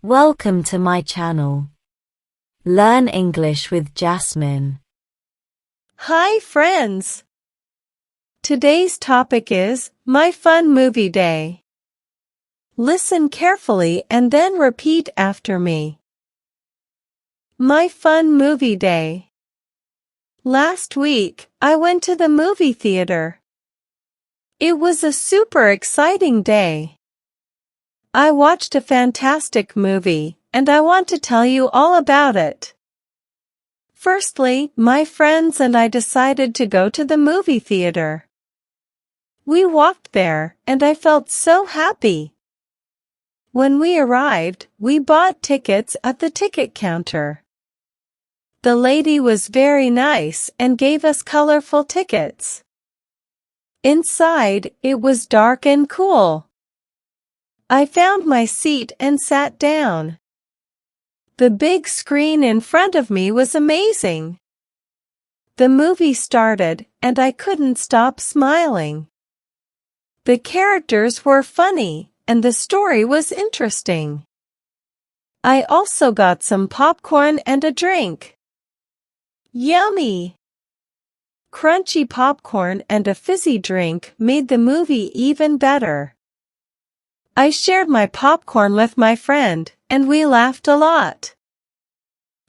Welcome to my channel. Learn English with Jasmine. Hi friends! Today's topic is My Fun Movie Day. Listen carefully and then repeat after me. My Fun Movie Day. Last week, I went to the movie theater. It was a super exciting day. I watched a fantastic movie, and I want to tell you all about it. Firstly, my friends and I decided to go to the movie theater. We walked there, and I felt so happy. When we arrived, we bought tickets at the ticket counter. The lady was very nice and gave us colorful tickets. Inside, it was dark and cool. I found my seat and sat down. The big screen in front of me was amazing. The movie started, and I couldn't stop smiling. The characters were funny, and the story was interesting. I also got some popcorn and a drink. Yummy! Crunchy popcorn and a fizzy drink made the movie even better. I shared my popcorn with my friend, and we laughed a lot.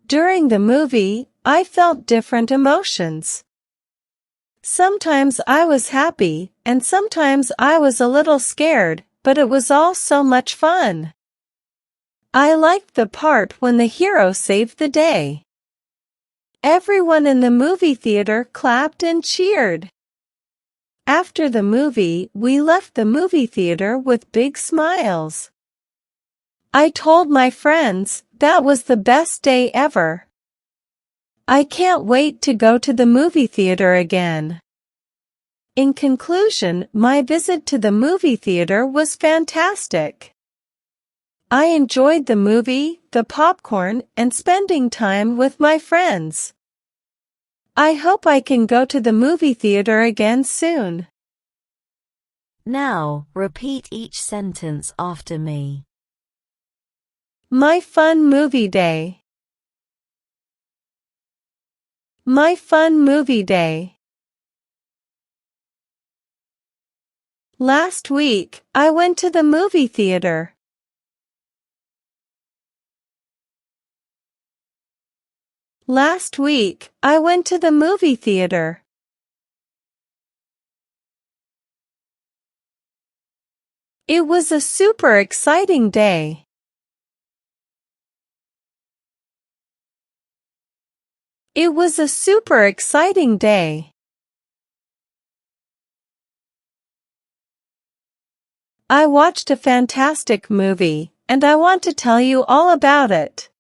During the movie, I felt different emotions. Sometimes I was happy, and sometimes I was a little scared, but it was all so much fun. I liked the part when the hero saved the day. Everyone in the movie theater clapped and cheered. After the movie, we left the movie theater with big smiles. I told my friends that was the best day ever. I can't wait to go to the movie theater again. In conclusion, my visit to the movie theater was fantastic. I enjoyed the movie, the popcorn, and spending time with my friends. I hope I can go to the movie theater again soon. Now, repeat each sentence after me. My Fun Movie Day. My Fun Movie Day. Last week, I went to the movie theater. Last week, I went to the movie theater. It was a super exciting day. It was a super exciting day. I watched a fantastic movie, and I want to tell you all about it.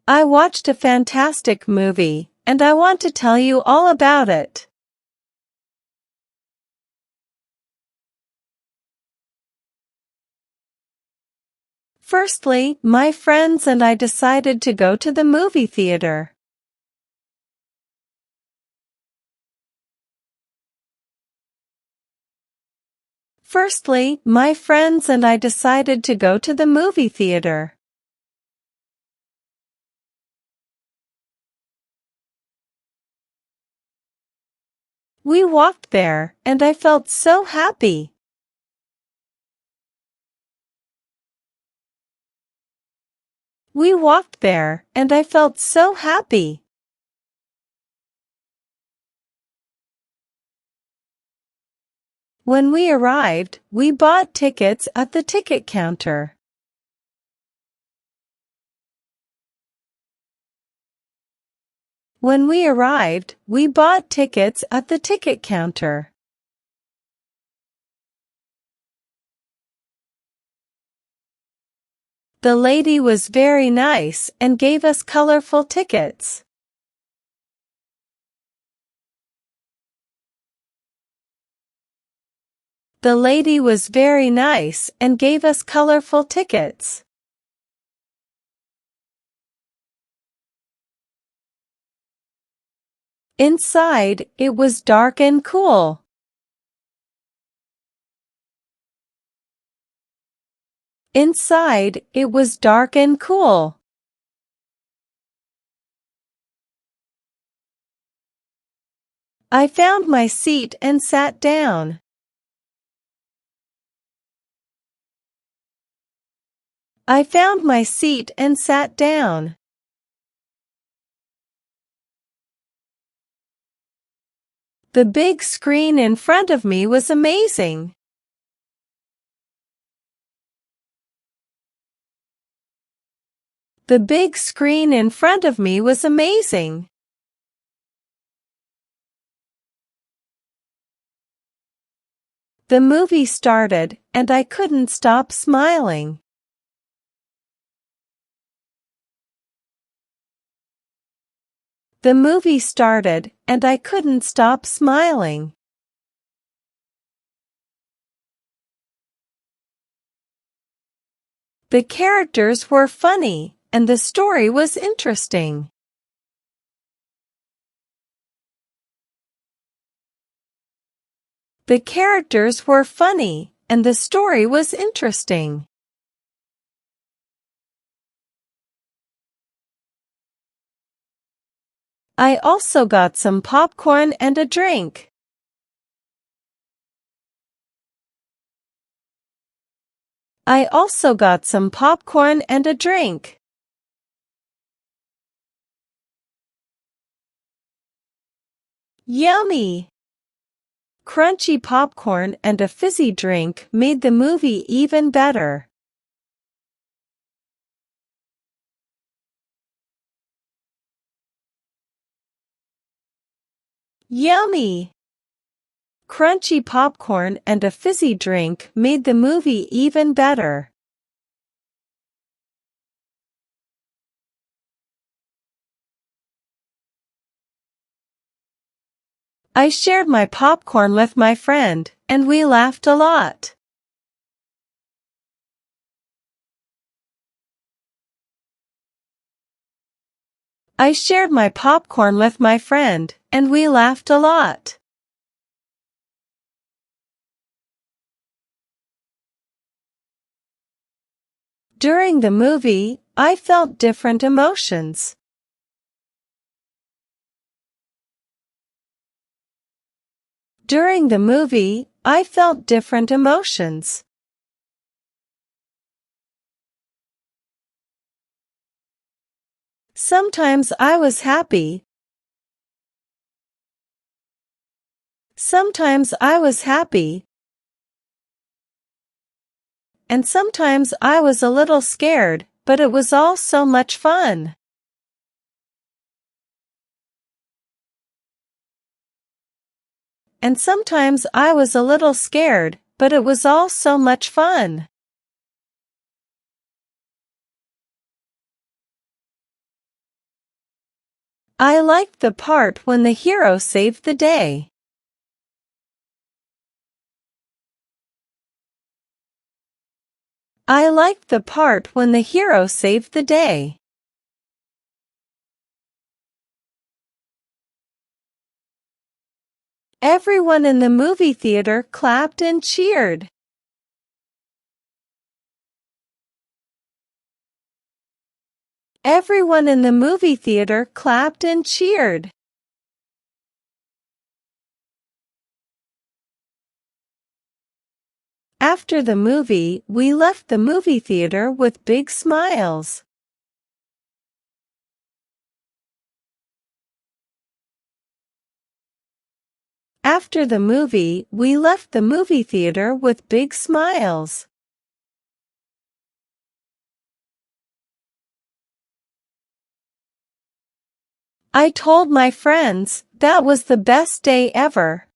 I watched a fantastic movie, and I want to tell you all about it. Firstly, my friends and I decided to go to the movie theater. Firstly, my friends and I decided to go to the movie theater. We walked there, and I felt so happy. We walked there, and I felt so happy. When we arrived, we bought tickets at the ticket counter. When we arrived, we bought tickets at the ticket counter. The lady was very nice and gave us colorful tickets. The lady was very nice and gave us colorful tickets. Inside, it was dark and cool. Inside, it was dark and cool. I found my seat and sat down. I found my seat and sat down. The big screen in front of me was amazing. The big screen in front of me was amazing. The movie started, and I couldn't stop smiling. The movie started, and I couldn't stop smiling. The characters were funny, and the story was interesting. The characters were funny, and the story was interesting. I also got some popcorn and a drink. I also got some popcorn and a drink. Yummy! Crunchy popcorn and a fizzy drink made the movie even better. Yummy! Crunchy popcorn and a fizzy drink made the movie even better. I shared my popcorn with my friend, and we laughed a lot. I shared my popcorn with my friend, and we laughed a lot. During the movie, I felt different emotions. During the movie, I felt different emotions. Sometimes I was happy. Sometimes I was happy. And sometimes I was a little scared, but it was all so much fun. And sometimes I was a little scared, but it was all so much fun. I liked the part when the hero saved the day. I liked the part when the hero saved the day. Everyone in the movie theater clapped and cheered. Everyone in the movie theater clapped and cheered. After the movie, we left the movie theater with big smiles. After the movie, we left the movie theater with big smiles. I told my friends, that was the best day ever.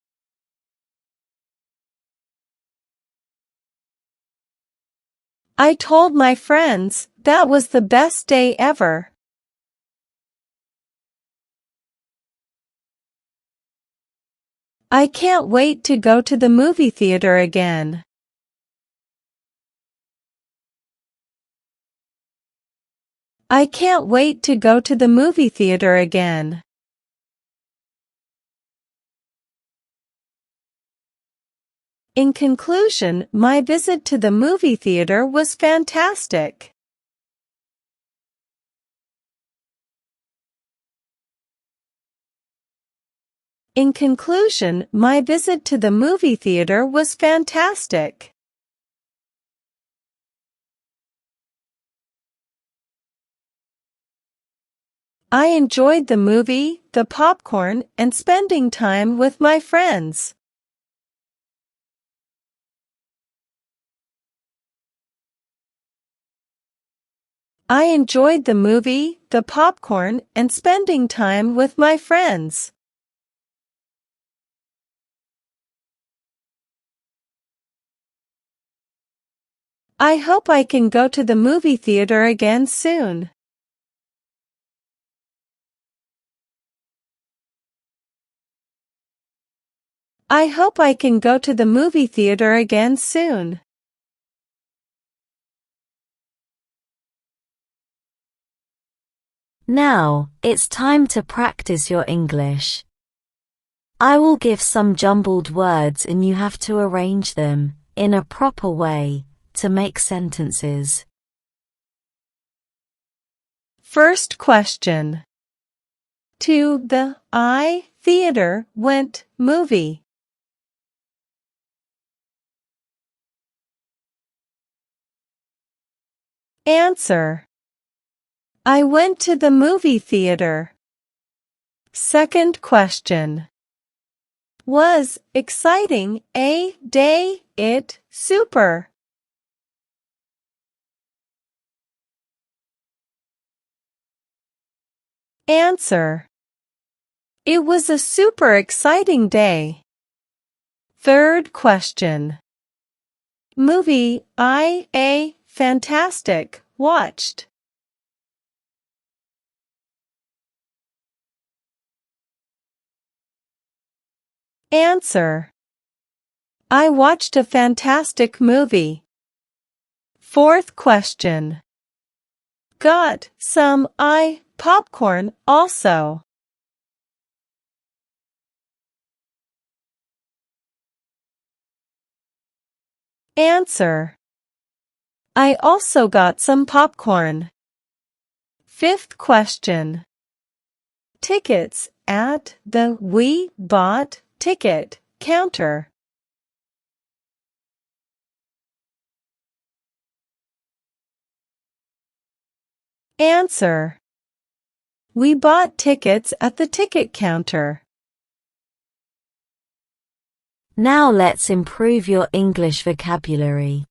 I told my friends, that was the best day ever. I can't wait to go to the movie theater again. I can't wait to go to the movie theater again. In conclusion, my visit to the movie theater was fantastic. In conclusion, my visit to the movie theater was fantastic. I enjoyed the movie, the popcorn, and spending time with my friends. I enjoyed the movie, the popcorn, and spending time with my friends. I hope I can go to the movie theater again soon. I hope I can go to the movie theater again soon. Now, it's time to practice your English. I will give some jumbled words and you have to arrange them, in a proper way, to make sentences. First question. To the theater went movie. Answer. I went to the movie theater. Second question. Was exciting a day it super? Answer. It was a super exciting day. Third question. Movie a fantastic watched. Answer. I watched a fantastic movie. Fourth question. Got some popcorn also. Answer. I also got some popcorn. Fifth question. Tickets at the we bought ticket counter. Answer. We bought tickets at the ticket counter. Now let's improve your English vocabulary.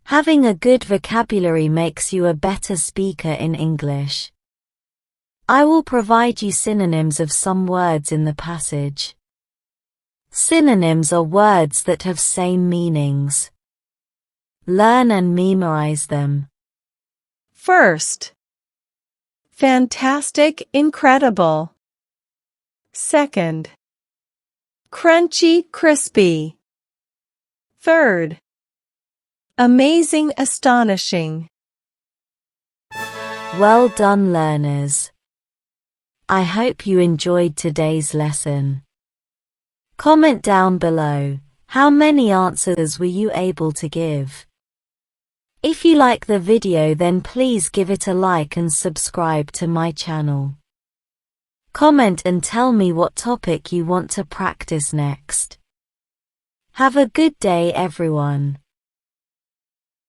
Having a good vocabulary makes you a better speaker in English. I will provide you synonyms of some words in the passage. Synonyms are words that have same meanings. Learn and memorize them. First. Fantastic, incredible. Second. Crunchy, crispy. Third. Amazing, astonishing. Well done, learners. I hope you enjoyed today's lesson. Comment down below, how many answers were you able to give? If you like the video, then please give it a like and subscribe to my channel. Comment and tell me what topic you want to practice next. Have a good day, everyone.